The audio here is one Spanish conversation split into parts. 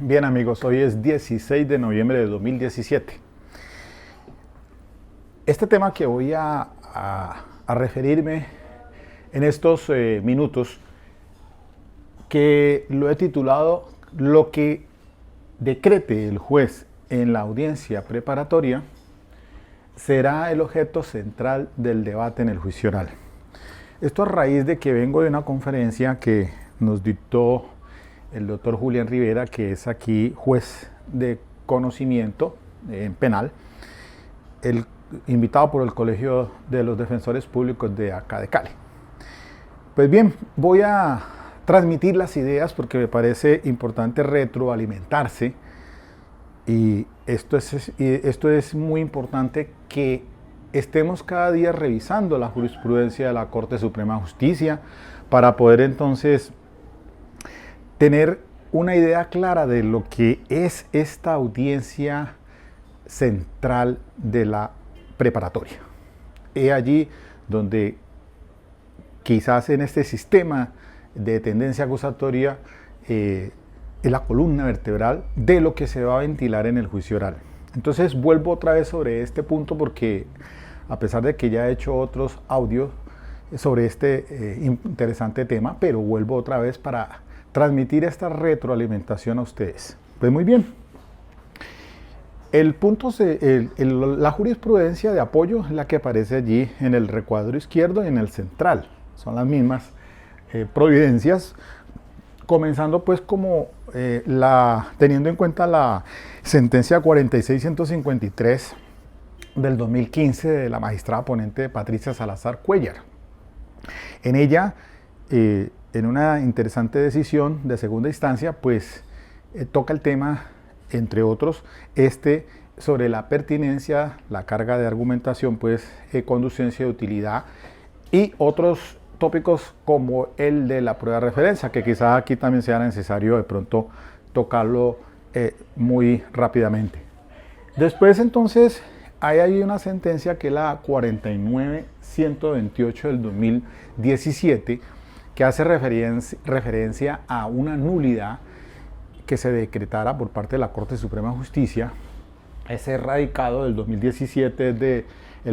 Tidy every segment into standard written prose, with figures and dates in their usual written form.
Bien amigos, hoy es 16 de noviembre de 2017. Este tema que voy a referirme en estos minutos, que lo he titulado Lo que decrete el juez en la audiencia preparatoria será el objeto central del debate en el juicio oral. Esto a raíz de que vengo de una conferencia que nos dictó el doctor Julián Rivera, que es aquí juez de conocimiento en penal, invitado por el Colegio de los Defensores Públicos de acá de Cali. Pues bien, voy a transmitir las ideas porque me parece importante retroalimentarse, y esto es muy importante, que estemos cada día revisando la jurisprudencia de la Corte Suprema de Justicia para poder entonces tener una idea clara de lo que es esta audiencia central de la preparatoria. Es allí donde quizás en este sistema de tendencia acusatoria es la columna vertebral de lo que se va a ventilar en el juicio oral. Entonces vuelvo otra vez sobre este punto porque a pesar de que ya he hecho otros audios sobre este interesante tema, pero vuelvo otra vez para transmitir esta retroalimentación a ustedes. Pues muy bien. La jurisprudencia de apoyo es la que aparece allí en el recuadro izquierdo y en el central. Son las mismas providencias, comenzando pues como teniendo en cuenta la sentencia 46153 del 2015 de la magistrada ponente Patricia Salazar Cuéllar. En ella, en una interesante decisión de segunda instancia, pues toca el tema, entre otros, sobre la pertinencia, la carga de argumentación, pues conducencia de utilidad, y otros tópicos como el de la prueba de referencia, que quizás aquí también sea necesario de pronto tocarlo muy rápidamente. Después entonces hay una sentencia que es la 49128 del 2017, que hace referencia a una nulidad que se decretara por parte de la Corte Suprema de Justicia. Ese radicado del 2017 es del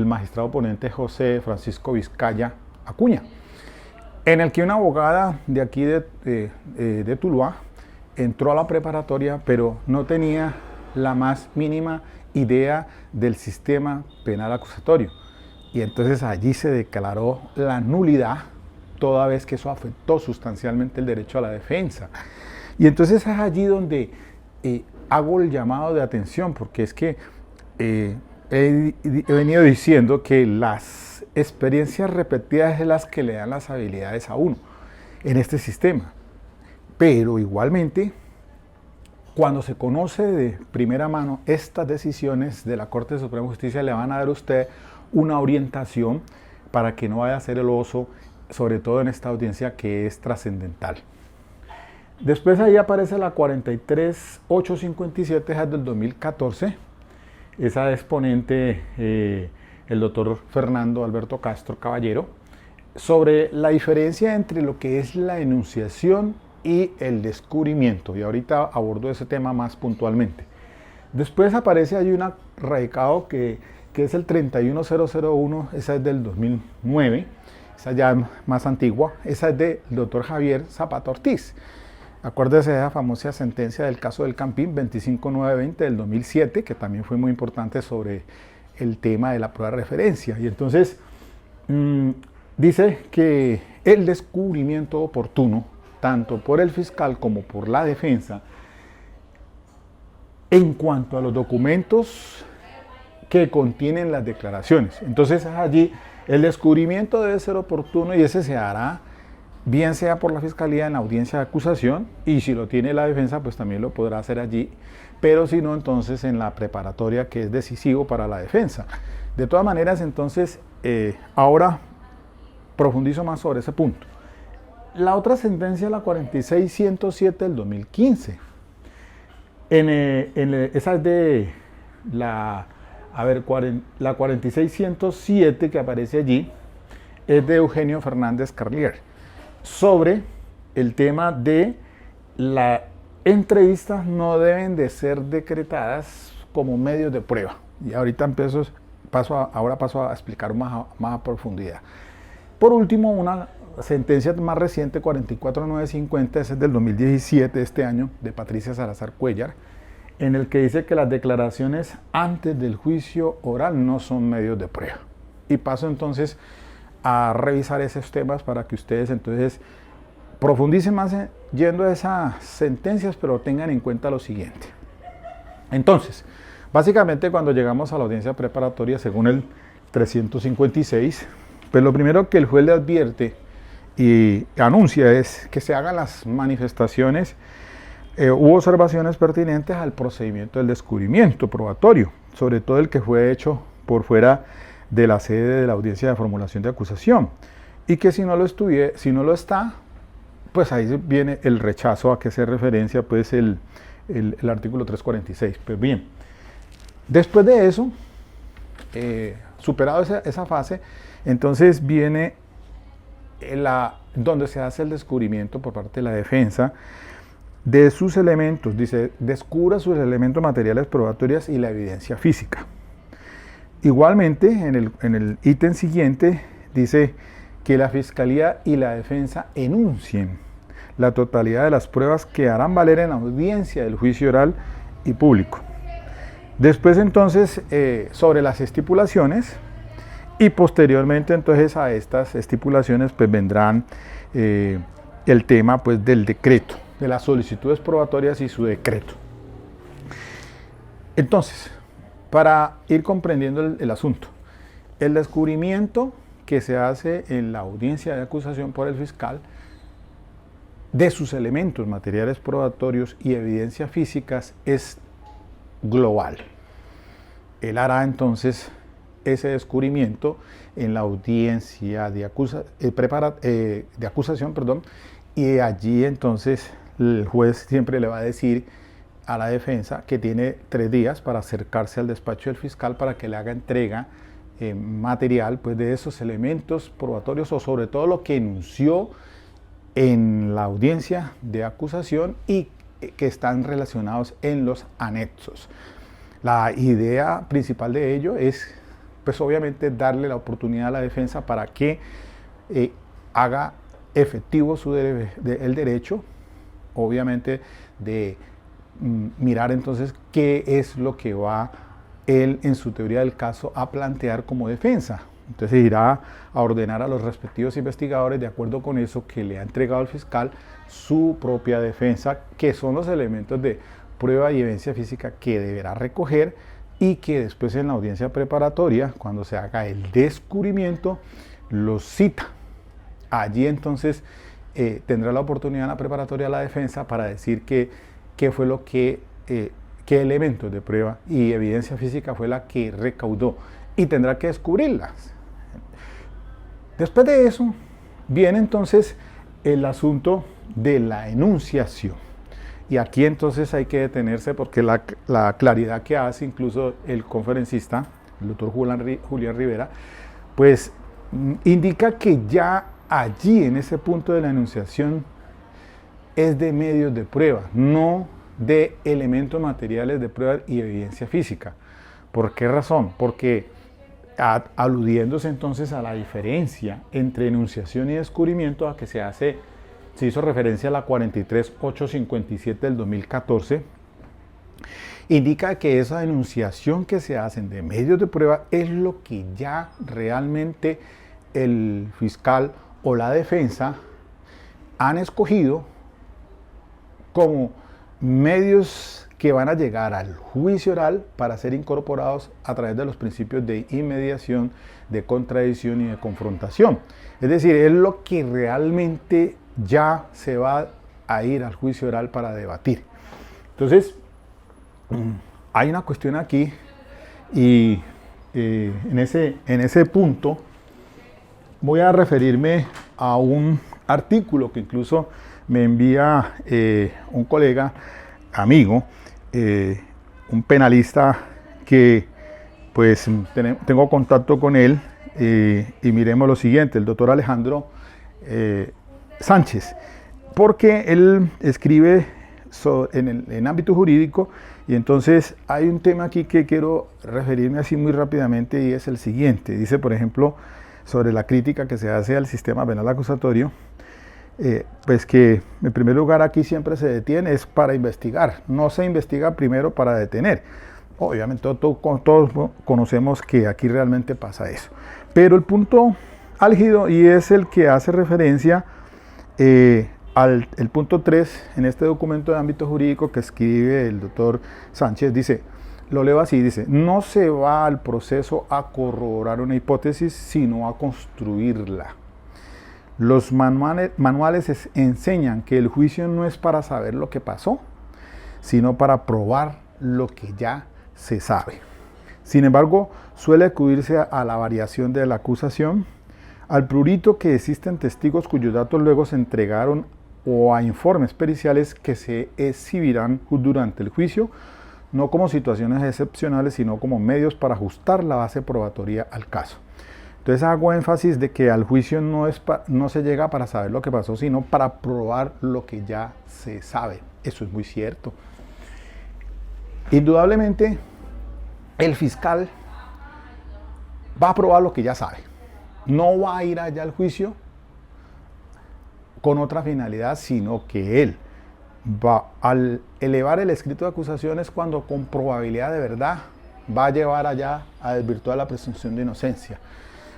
magistrado ponente José Francisco Vizcaya Acuña, en el que una abogada de aquí de Tuluá entró a la preparatoria, pero no tenía la más mínima idea del sistema penal acusatorio. Y entonces allí se declaró la nulidad, toda vez que eso afectó sustancialmente el derecho a la defensa. Y entonces es allí donde hago el llamado de atención, porque es que he venido diciendo que las experiencias repetidas es las que le dan las habilidades a uno en este sistema. Pero igualmente, cuando se conoce de primera mano estas decisiones de la Corte Suprema de Justicia, le van a dar a usted una orientación para que no vaya a ser el oso, sobre todo en esta audiencia que es trascendental. Después ahí aparece la 43857, esa es del 2014. Esa es ponente el doctor Fernando Alberto Castro Caballero, sobre la diferencia entre lo que es la enunciación y el descubrimiento. Y ahorita abordo ese tema más puntualmente. Después aparece ahí un radicado que es el 31001, esa es del 2009. Esa ya es más antigua. Esa es del doctor Javier Zapata Ortiz. Acuérdese de esa famosa sentencia del caso del Campín 25920 del 2007, que también fue muy importante sobre el tema de la prueba de referencia. Y entonces dice que el descubrimiento oportuno, tanto por el fiscal como por la defensa, en cuanto a los documentos que contienen las declaraciones. Entonces allí el descubrimiento debe ser oportuno, y ese se hará bien sea por la fiscalía en la audiencia de acusación, y si lo tiene la defensa pues también lo podrá hacer allí, pero si no, entonces en la preparatoria, que es decisivo para la defensa. De todas maneras, entonces ahora profundizo más sobre ese punto. La otra sentencia, la 46107 del 2015, esa es de la 46107 que aparece allí, es de Eugenio Fernández Carlier, sobre el tema de la entrevistas no deben de ser decretadas como medios de prueba. Y ahorita paso a explicar más a profundidad. Por último, una sentencia más reciente, 44950, ese es del 2017, este año, de Patricia Salazar Cuellar, en el que dice que las declaraciones antes del juicio oral no son medios de prueba. Y paso entonces a revisar esos temas para que ustedes entonces profundicen más yendo a esas sentencias, pero tengan en cuenta lo siguiente. Entonces, básicamente cuando llegamos a la audiencia preparatoria, según el 356, pues lo primero que el juez le advierte y anuncia es que se hagan las manifestaciones u observaciones pertinentes al procedimiento del descubrimiento probatorio, sobre todo el que fue hecho por fuera de la sede de la audiencia de formulación de acusación, y que si no lo está, pues ahí viene el rechazo a que se referencia pues el artículo 346. Pues bien, después de eso, superado esa fase, entonces viene donde se hace el descubrimiento por parte de la defensa de sus elementos. Dice, descubra sus elementos materiales probatorios y la evidencia física. Igualmente, en el ítem siguiente, dice que la Fiscalía y la defensa enuncien la totalidad de las pruebas que harán valer en la audiencia del juicio oral y público. Después, entonces, sobre las estipulaciones, y posteriormente, entonces, a estas estipulaciones, pues vendrán el tema, pues, del decreto, de las solicitudes probatorias y su decreto. Entonces, para ir comprendiendo el asunto, el descubrimiento que se hace en la audiencia de acusación por el fiscal de sus elementos materiales probatorios y evidencias físicas es global. Él hará entonces ese descubrimiento en la audiencia de acusación, y allí entonces el juez siempre le va a decir a la defensa que tiene 3 días para acercarse al despacho del fiscal para que le haga entrega material pues, de esos elementos probatorios, o sobre todo lo que enunció en la audiencia de acusación y que están relacionados en los anexos. La idea principal de ello es, pues obviamente, darle la oportunidad a la defensa para que haga efectivo el derecho, obviamente, de mirar entonces qué es lo que va él en su teoría del caso a plantear como defensa. Entonces irá a ordenar a los respectivos investigadores, de acuerdo con eso que le ha entregado el fiscal, su propia defensa, que son los elementos de prueba y evidencia física que deberá recoger, y que después en la audiencia preparatoria, cuando se haga el descubrimiento, los cita. Allí entonces tendrá la oportunidad en la preparatoria la defensa para decir qué fue lo que, qué elementos de prueba y evidencia física fue la que recaudó, y tendrá que descubrirlas. Después de eso viene entonces el asunto de la enunciación. Y aquí entonces hay que detenerse, porque la claridad que hace incluso el conferencista, el doctor Julián Rivera, pues indica que ya allí, en ese punto de la enunciación, es de medios de prueba, no de elementos materiales de prueba y evidencia física. ¿Por qué razón? Porque aludiéndose entonces a la diferencia entre enunciación y descubrimiento, a que se hizo referencia a la 43857 del 2014, indica que esa enunciación que se hacen de medios de prueba es lo que ya realmente el fiscal o la defensa han escogido como medios que van a llegar al juicio oral para ser incorporados a través de los principios de inmediación, de contradicción y de confrontación. Es decir, es lo que realmente ya se va a ir al juicio oral para debatir. Entonces, hay una cuestión aquí, y en ese punto voy a referirme a un artículo que incluso me envía un colega, amigo, un penalista que pues tengo contacto con él, y miremos lo siguiente, el doctor Alejandro Sánchez, porque él escribe en ámbito jurídico, y entonces hay un tema aquí que quiero referirme así muy rápidamente, y es el siguiente. Dice, por ejemplo, sobre la crítica que se hace al sistema penal acusatorio, pues que en primer lugar aquí siempre se detiene es para investigar, no se investiga primero para detener. Obviamente todos conocemos que aquí realmente pasa eso, pero el punto álgido, y es el que hace referencia al el punto 3 en este documento de ámbito jurídico que escribe el doctor Sánchez, dice, lo leo así, dice, no se va al proceso a corroborar una hipótesis, sino a construirla. Los manuales enseñan que el juicio no es para saber lo que pasó, sino para probar lo que ya se sabe. Sin embargo, suele acudirse a la variación de la acusación, al prurito que existen testigos cuyos datos luego se entregaron o a informes periciales que se exhibirán durante el juicio, no como situaciones excepcionales, sino como medios para ajustar la base probatoria al caso. Entonces hago énfasis de que al juicio no se llega para saber lo que pasó, sino para probar lo que ya se sabe. Eso es muy cierto. Indudablemente, el fiscal va a probar lo que ya sabe. No va a ir allá al juicio con otra finalidad, sino que él va al elevar el escrito de acusaciones cuando con probabilidad de verdad va a llevar allá a desvirtuar la presunción de inocencia.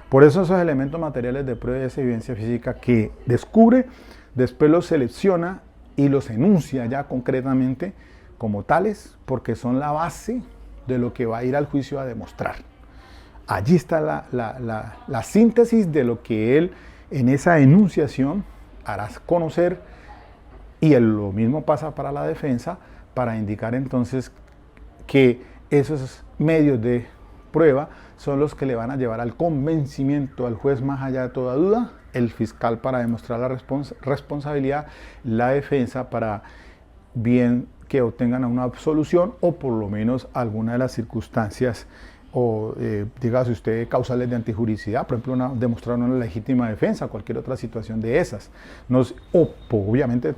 Por eso esos elementos materiales de prueba y esa evidencia física que descubre, después los selecciona y los enuncia ya concretamente como tales, porque son la base de lo que va a ir al juicio a demostrar. Allí está la síntesis de lo que él en esa enunciación hará conocer, y lo mismo pasa para la defensa, para indicar entonces que esos medios de prueba son los que le van a llevar al convencimiento al juez más allá de toda duda, el fiscal para demostrar la responsabilidad, la defensa para bien que obtengan una absolución o por lo menos alguna de las circunstancias o dígase usted causales de antijuricidad, por ejemplo demostrar una legítima defensa, cualquier otra situación de esas. Obviamente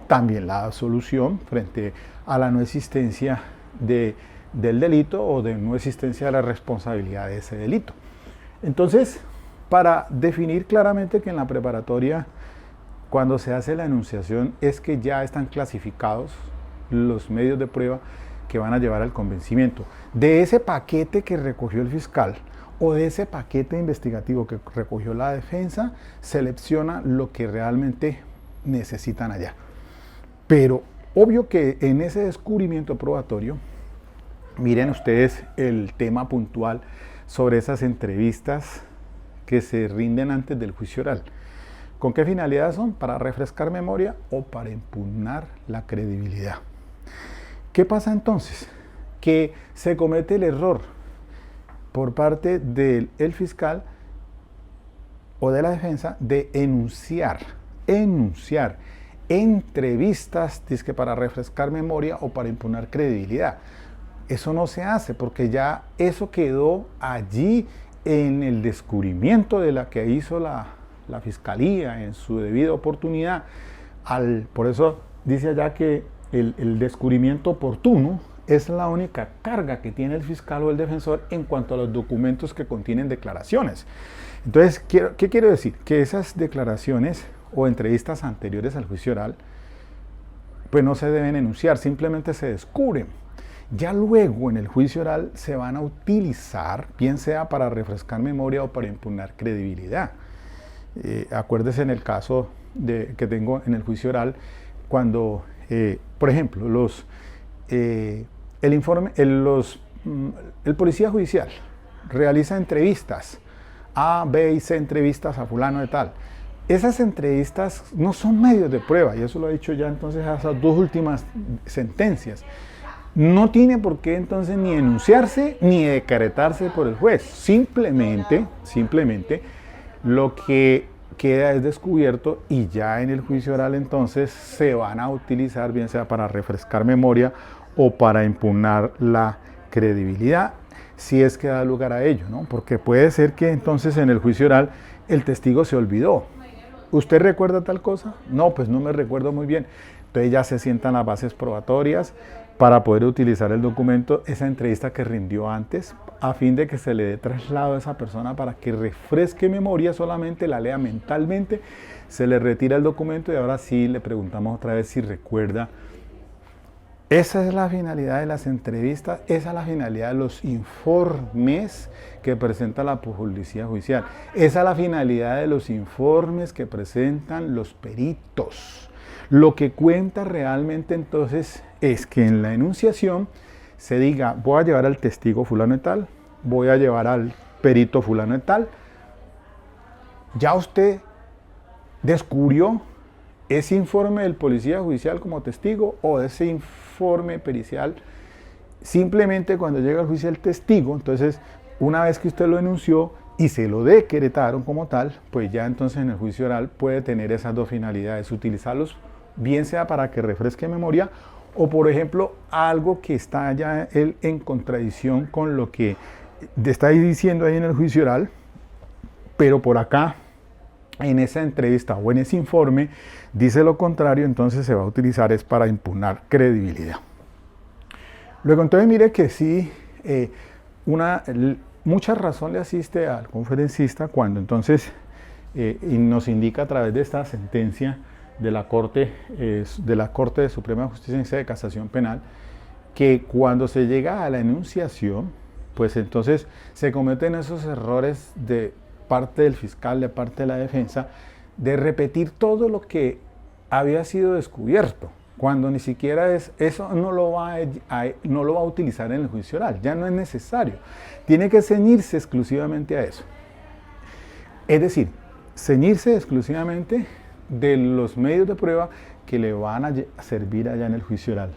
también la absolución frente a la no existencia del delito o de no existencia de la responsabilidad de ese delito. Entonces, para definir claramente que en la preparatoria, cuando se hace la enunciación, es que ya están clasificados los medios de prueba que van a llevar al convencimiento. De ese paquete que recogió el fiscal o de ese paquete investigativo que recogió la defensa, selecciona lo que realmente necesitan allá. Pero obvio que en ese descubrimiento probatorio, miren ustedes el tema puntual sobre esas entrevistas que se rinden antes del juicio oral. ¿Con qué finalidad son? ¿Para refrescar memoria o para impugnar la credibilidad? ¿Qué pasa entonces? Que se comete el error por parte del fiscal o de la defensa de enunciar entrevistas dizque para refrescar memoria o para impugnar credibilidad. Eso no se hace porque ya eso quedó allí en el descubrimiento de la que hizo la fiscalía en su debida oportunidad. Por eso dice allá que el descubrimiento oportuno es la única carga que tiene el fiscal o el defensor en cuanto a los documentos que contienen declaraciones. Entonces, ¿qué quiero decir? Que esas declaraciones o entrevistas anteriores al juicio oral, pues no se deben enunciar, simplemente se descubren. Ya luego en el juicio oral se van a utilizar, bien sea para refrescar memoria o para impugnar credibilidad. Acuérdese en el caso que tengo en el juicio oral, cuando, por ejemplo, el policía judicial realiza entrevistas, A, B y C entrevistas a fulano de tal. Esas entrevistas no son medios de prueba, y eso lo ha dicho ya entonces a esas dos últimas sentencias. No tiene por qué entonces ni enunciarse ni decretarse por el juez. Simplemente lo que queda es descubierto y ya en el juicio oral entonces se van a utilizar, bien sea para refrescar memoria o para impugnar la credibilidad, si es que da lugar a ello, ¿no? Porque puede ser que entonces en el juicio oral el testigo se olvidó. ¿Usted recuerda tal cosa? No, pues no me recuerdo muy bien. entonces ya se sientan las bases probatorias para poder utilizar el documento, esa entrevista que rindió antes, a fin de que se le dé traslado a esa persona para que refresque memoria, solamente la lea mentalmente, se le retira el documento y ahora sí le preguntamos otra vez si recuerda. Esa es la finalidad de las entrevistas, esa es la finalidad de los informes que presenta la policía judicial, esa es la finalidad de los informes que presentan los peritos. Lo que cuenta realmente entonces es que en la enunciación se diga, voy a llevar al testigo fulano de tal, voy a llevar al perito fulano de tal. Ya usted descubrió ese informe del policía judicial como testigo o ese informe pericial. Simplemente cuando llega al juicio el testigo, entonces una vez que usted lo enunció y se lo decretaron como tal, pues ya entonces en el juicio oral puede tener esas dos finalidades, utilizarlos bien sea para que refresque memoria o por ejemplo algo que está ya él en contradicción con lo que está diciendo ahí en el juicio oral, pero por acá en esa entrevista o en ese informe dice lo contrario, entonces se va a utilizar es para impugnar credibilidad. Luego entonces mire que sí, mucha razón le asiste al conferencista cuando entonces y nos indica a través de esta sentencia de la Corte de Suprema Justicia en sede de casación penal, que cuando se llega a la enunciación, pues entonces se cometen esos errores de parte del fiscal, de parte de la defensa, de repetir todo lo que había sido descubierto, cuando ni siquiera eso no lo va a utilizar en el juicio oral, ya no es necesario. Tiene que ceñirse exclusivamente a eso. Es decir, ceñirse exclusivamente de los medios de prueba que le van a servir allá en el juicio oral.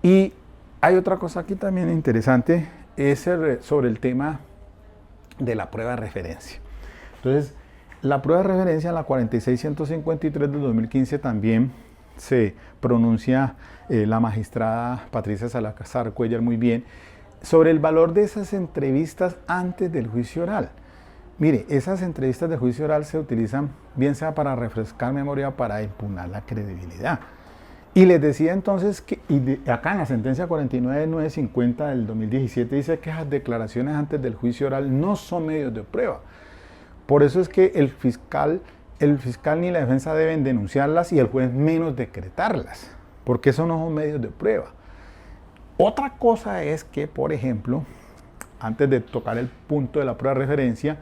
Y hay otra cosa aquí también interesante, es sobre el tema de la prueba de referencia. Entonces, la prueba de referencia en la 46153 del 2015 también se pronuncia la magistrada Patricia Salazar Cuellar muy bien sobre el valor de esas entrevistas antes del juicio oral. Mire, esas entrevistas de juicio oral se utilizan bien sea para refrescar memoria o para impugnar la credibilidad. Y les decía entonces que, acá en la sentencia 49950 del 2017 dice que esas declaraciones antes del juicio oral no son medios de prueba. Por eso es que el fiscal ni la defensa deben denunciarlas y el juez menos decretarlas, porque eso no son medios de prueba. Otra cosa es que, por ejemplo, antes de tocar el punto de la prueba de referencia,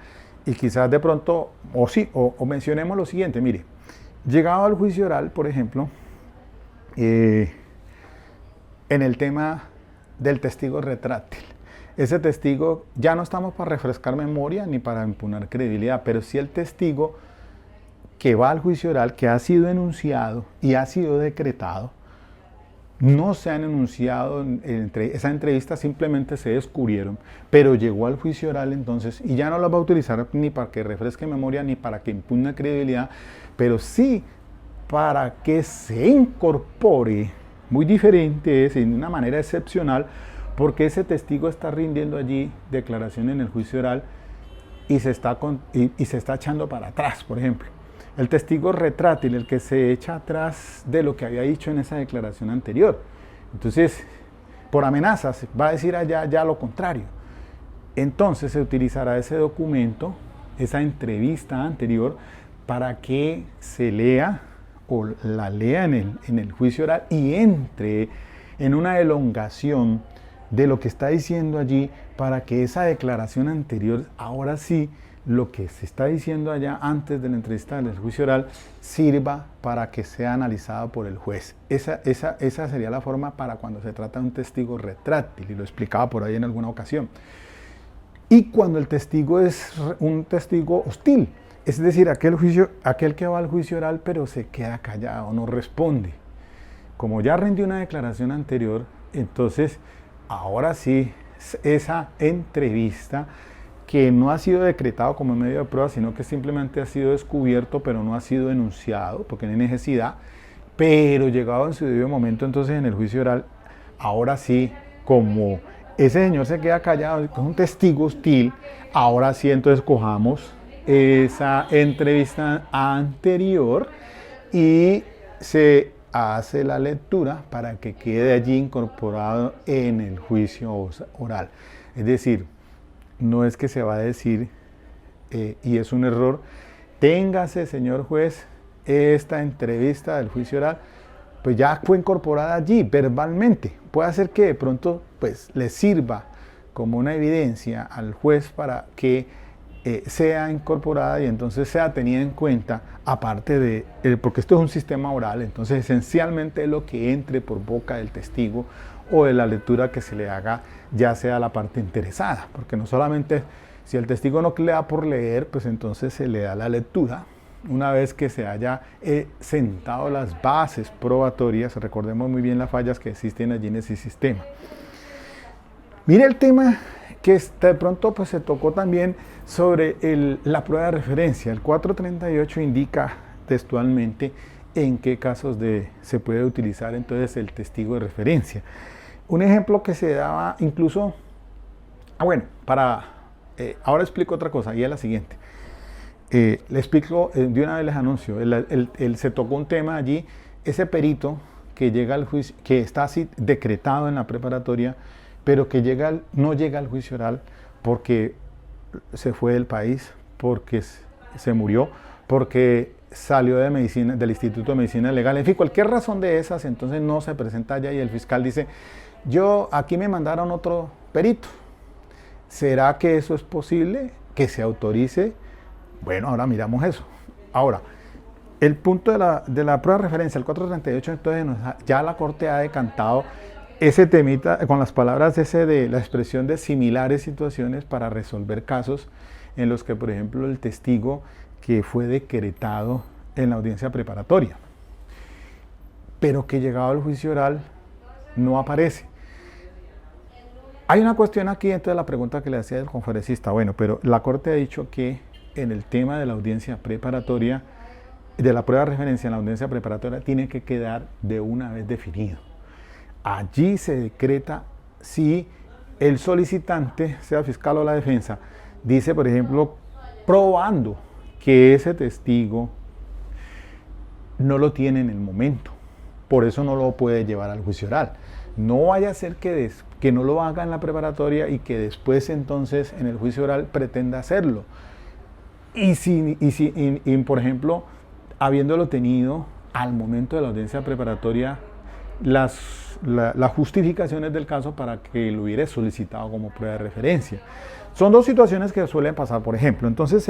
y quizás de pronto, o mencionemos lo siguiente, mire, llegado al juicio oral, por ejemplo, en el tema del testigo retráctil. Ese testigo, ya no estamos para refrescar memoria ni para impugnar credibilidad, pero sí el testigo que va al juicio oral, que ha sido enunciado y ha sido decretado, no se han enunciado, esa entrevista simplemente se descubrieron, pero llegó al juicio oral entonces, y ya no la va a utilizar ni para que refresque memoria ni para que impugne credibilidad, pero sí para que se incorpore, muy diferente, es de una manera excepcional, porque ese testigo está rindiendo allí declaración en el juicio oral y se está echando para atrás, por ejemplo. El testigo retráctil, el que se echa atrás de lo que había dicho en esa declaración anterior. Entonces, por amenazas, va a decir allá ya lo contrario. Entonces se utilizará ese documento, esa entrevista anterior, para que se lea o la lea en el juicio oral y entre en una elongación de lo que está diciendo allí para que esa declaración anterior, ahora sí, lo que se está diciendo allá antes de la entrevista del juicio oral sirva para que sea analizado por el juez. Esa sería la forma para cuando se trata de un testigo retráctil, y lo explicaba por ahí en alguna ocasión. Y cuando el testigo es un testigo hostil, es decir, aquel que va al juicio oral pero se queda callado, no responde. Como ya rindió una declaración anterior, entonces ahora sí esa entrevista que no ha sido decretado como medio de prueba, sino que simplemente ha sido descubierto, pero no ha sido enunciado, porque no hay necesidad, pero llegado en su debido momento, entonces en el juicio oral, ahora sí, como ese señor se queda callado, es un testigo hostil, ahora sí entonces cojamos esa entrevista anterior y se hace la lectura para que quede allí incorporado en el juicio oral. Es decir, no es que se va a decir, y es un error, téngase, señor juez, esta entrevista del juicio oral, pues ya fue incorporada allí verbalmente. Puede ser que de pronto pues le sirva como una evidencia al juez para que sea incorporada y entonces sea tenida en cuenta, aparte de, porque esto es un sistema oral, entonces esencialmente lo que entre por boca del testigo o de la lectura que se le haga, ya sea la parte interesada, porque no solamente, si el testigo no le da por leer, pues entonces se le da la lectura, una vez que se haya sentado las bases probatorias. Recordemos muy bien las fallas que existen allí en ese sistema. Mire el tema que de pronto pues se tocó también sobre la prueba de referencia. El 438 indica textualmente en qué casos se puede utilizar entonces el testigo de referencia. Un ejemplo que se daba incluso, ahora explico otra cosa, y es la siguiente. Le explico, de una vez les anuncio, se tocó un tema allí, ese perito que llega al juicio, que está así decretado en la preparatoria, pero que no llega al juicio oral porque se fue del país, porque se murió, porque salió de medicina, del Instituto de Medicina Legal, en fin, cualquier razón de esas, entonces no se presenta allá y el fiscal dice, aquí me mandaron otro perito. ¿Será que eso es posible? ¿Que se autorice? Bueno, ahora miramos eso. Ahora, el punto de la prueba de referencia, el 438, entonces ya la Corte ha decantado ese temita con las palabras de la expresión de similares situaciones para resolver casos en los que, por ejemplo, el testigo que fue decretado en la audiencia preparatoria, pero que llegado al juicio oral no aparece. Hay una cuestión aquí, entonces la pregunta que le hacía el conferencista, pero la Corte ha dicho que en el tema de la audiencia preparatoria, de la prueba de referencia en la audiencia preparatoria, tiene que quedar de una vez definido. Allí se decreta si el solicitante, sea fiscal o la defensa, dice, por ejemplo, probando que ese testigo no lo tiene en el momento, por eso no lo puede llevar al juicio oral. No vaya a ser que no lo haga en la preparatoria y que después entonces en el juicio oral pretenda hacerlo. Y por ejemplo, habiéndolo tenido al momento de la audiencia preparatoria, las justificaciones del caso para que lo hubiera solicitado como prueba de referencia. Son dos situaciones que suelen pasar, por ejemplo. Entonces,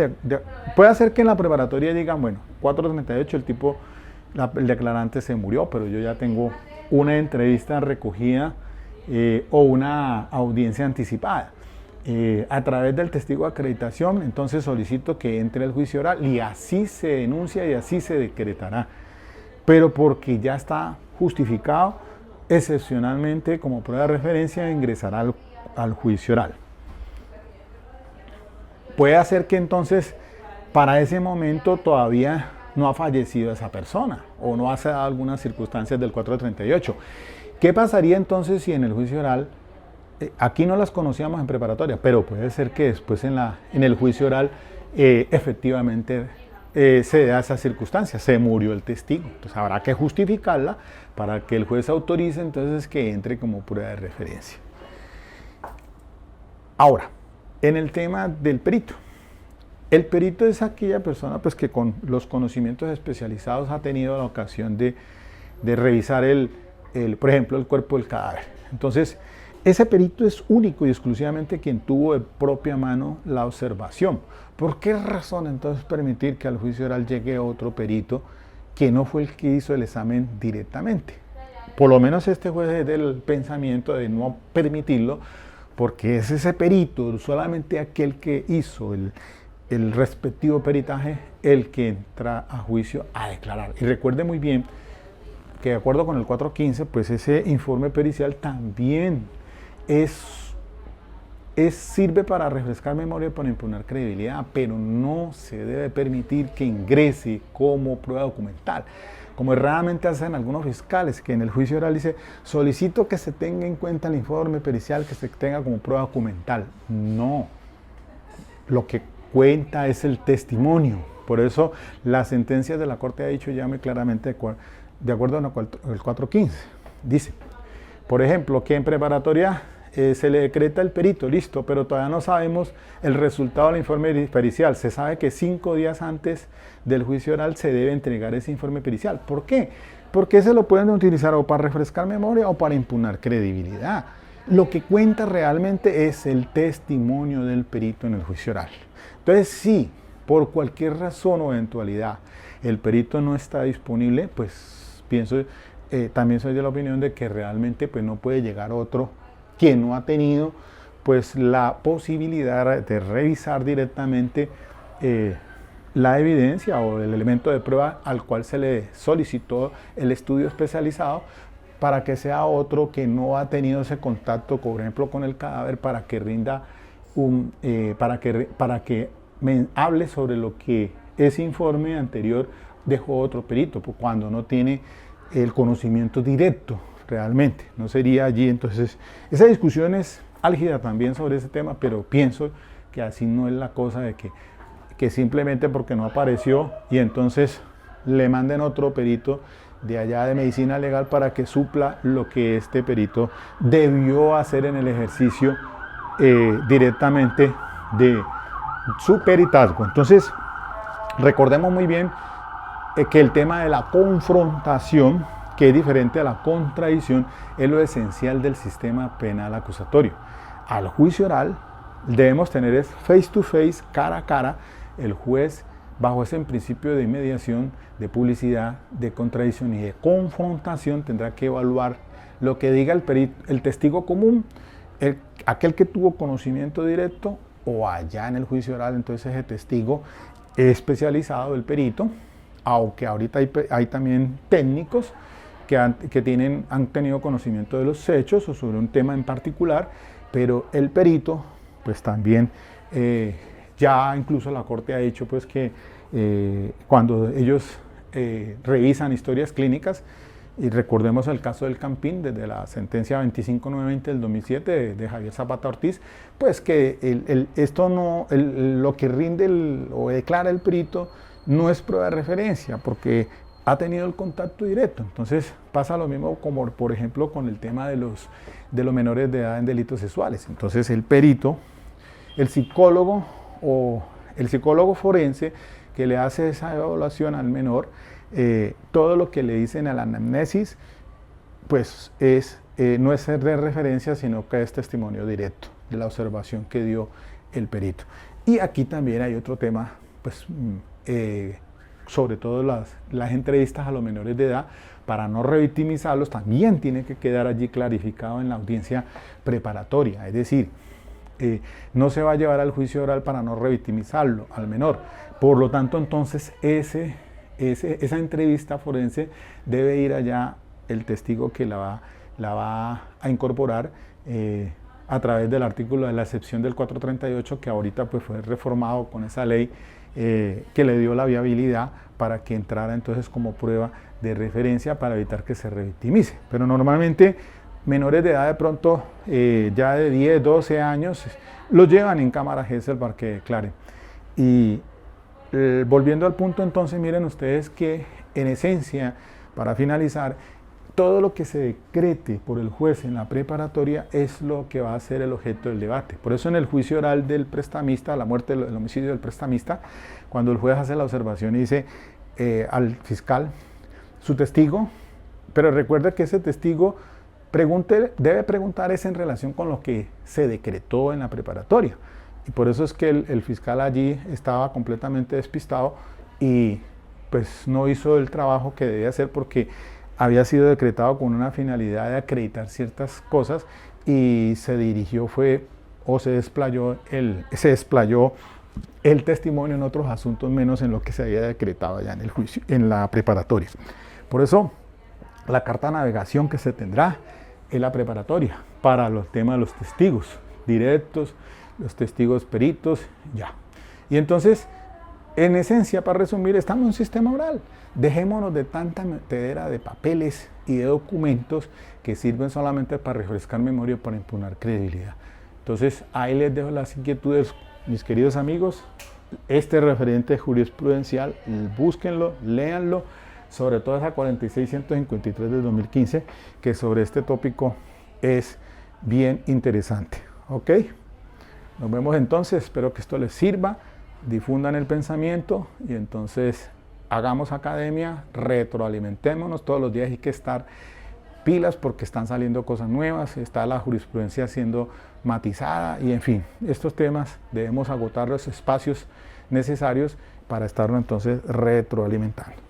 puede ser que en la preparatoria digan, 438, el declarante se murió, pero yo ya tengo una entrevista recogida o una audiencia anticipada. A través del testigo de acreditación, entonces solicito que entre el juicio oral y así se denuncia y así se decretará. Pero porque ya está justificado, excepcionalmente como prueba de referencia ingresará al juicio oral. Puede hacer que entonces para ese momento todavía no ha fallecido esa persona o no ha dado algunas circunstancias del 438. ¿Qué pasaría entonces si en el juicio oral, aquí no las conocíamos en preparatoria, pero puede ser que después en el juicio oral efectivamente se da esa circunstancia, se murió el testigo, entonces habrá que justificarla para que el juez autorice entonces que entre como prueba de referencia. Ahora, en el tema del perito, el perito es aquella persona pues que con los conocimientos especializados ha tenido la ocasión de revisar por ejemplo, el cuerpo del cadáver. Entonces, ese perito es único y exclusivamente quien tuvo de propia mano la observación. ¿Por qué razón entonces permitir que al juicio oral llegue otro perito que no fue el que hizo el examen directamente? Por lo menos este juez es del pensamiento de no permitirlo, porque es ese perito, solamente aquel que hizo el respectivo peritaje, el que entra a juicio a declarar. Y recuerde muy bien que de acuerdo con el 415, pues ese informe pericial también sirve para refrescar memoria y para imponer credibilidad, pero no se debe permitir que ingrese como prueba documental, como erradamente hacen algunos fiscales, que en el juicio oral dice, solicito que se tenga en cuenta el informe pericial, que se tenga como prueba documental. No, lo que cuenta es el testimonio, Por eso las sentencias de la Corte ha dicho ya muy claramente, de acuerdo al 415, dice, por ejemplo, que en preparatoria se le decreta el perito, listo, pero todavía no sabemos el resultado del informe pericial. Se sabe que 5 días antes del juicio oral se debe entregar ese informe pericial. ¿Por qué? Porque se lo pueden utilizar o para refrescar memoria o para impugnar credibilidad. Lo que cuenta realmente es el testimonio del perito en el juicio oral. Entonces, si por cualquier razón o eventualidad el perito no está disponible, pues pienso, también soy de la opinión de que realmente pues, no puede llegar otro quien no ha tenido pues la posibilidad de revisar directamente la evidencia o el elemento de prueba al cual se le solicitó el estudio especializado, para que sea otro que no ha tenido ese contacto, por ejemplo, con el cadáver, para que rinda para que me hable sobre lo que ese informe anterior dejó otro perito, pues cuando no tiene el conocimiento directo realmente, no sería allí. Entonces, esa discusión es álgida también sobre ese tema, pero pienso que así no es la cosa, de que simplemente porque no apareció y entonces le manden otro perito de allá de medicina legal para que supla lo que este perito debió hacer en el ejercicio directamente de su peritazgo. Entonces, recordemos muy bien que el tema de la confrontación, que es diferente a la contradicción, es lo esencial del sistema penal acusatorio. Al juicio oral debemos tener es face to face, cara a cara, el juez bajo ese principio de inmediación, de publicidad, de contradicción y de confrontación tendrá que evaluar lo que diga el testigo común, aquel que tuvo conocimiento directo, o allá en el juicio oral, entonces ese testigo especializado, el perito, aunque ahorita hay también técnicos que han tenido conocimiento de los hechos o sobre un tema en particular, pero el perito, pues también, ya incluso la Corte ha dicho pues que cuando ellos revisan historias clínicas, y recordemos el caso del Campín, desde la sentencia 25920 del 2007 de Javier Zapata Ortiz, pues que lo que rinde o declara el perito no es prueba de referencia, porque ha tenido el contacto directo. Entonces pasa lo mismo como por ejemplo con el tema de los menores de edad en delitos sexuales. Entonces el perito, el psicólogo forense que le hace esa evaluación al menor, todo lo que le dicen a la anamnesis pues no es de referencia, sino que es testimonio directo de la observación que dio el perito. Y aquí también hay otro tema, pues sobre todo las entrevistas a los menores de edad, para no revictimizarlos, también tiene que quedar allí clarificado en la audiencia preparatoria, es decir, no se va a llevar al juicio oral para no revictimizarlo al menor. Por lo tanto, entonces, esa entrevista forense debe ir allá el testigo que la va a incorporar a través del artículo de la excepción del 438, que ahorita pues fue reformado con esa ley que le dio la viabilidad para que entrara entonces como prueba de referencia para evitar que se revictimice. Pero normalmente menores de edad de pronto ya de 10, 12 años los llevan en cámara Gesell para que declaren. Y volviendo al punto, entonces miren ustedes que en esencia, para finalizar, todo lo que se decrete por el juez en la preparatoria es lo que va a ser el objeto del debate. Por eso en el juicio oral del prestamista, la muerte, el homicidio del prestamista, cuando el juez hace la observación y dice al fiscal, su testigo, pero recuerda que ese testigo debe preguntar es en relación con lo que se decretó en la preparatoria. Y por eso es que el fiscal allí estaba completamente despistado y pues no hizo el trabajo que debía hacer, porque había sido decretado con una finalidad de acreditar ciertas cosas y se desplayó el testimonio en otros asuntos menos en lo que se había decretado allá en el juicio, en la preparatoria. Por eso la carta de navegación que se tendrá es la preparatoria para los temas de los testigos directos, los testigos peritos, ya. Y entonces, en esencia, para resumir, estamos en un sistema oral. Dejémonos de tanta metedera de papeles y de documentos que sirven solamente para refrescar memoria y para impugnar credibilidad. Entonces, ahí les dejo las inquietudes, mis queridos amigos. este referente jurisprudencial, búsquenlo, léanlo, sobre todo esa 46-153 del 2015, que sobre este tópico es bien interesante. ¿Ok? Nos vemos entonces, espero que esto les sirva, difundan el pensamiento y entonces hagamos academia, retroalimentémonos, todos los días hay que estar pilas porque están saliendo cosas nuevas, está la jurisprudencia siendo matizada y en fin, estos temas debemos agotar los espacios necesarios para estarnos entonces retroalimentando.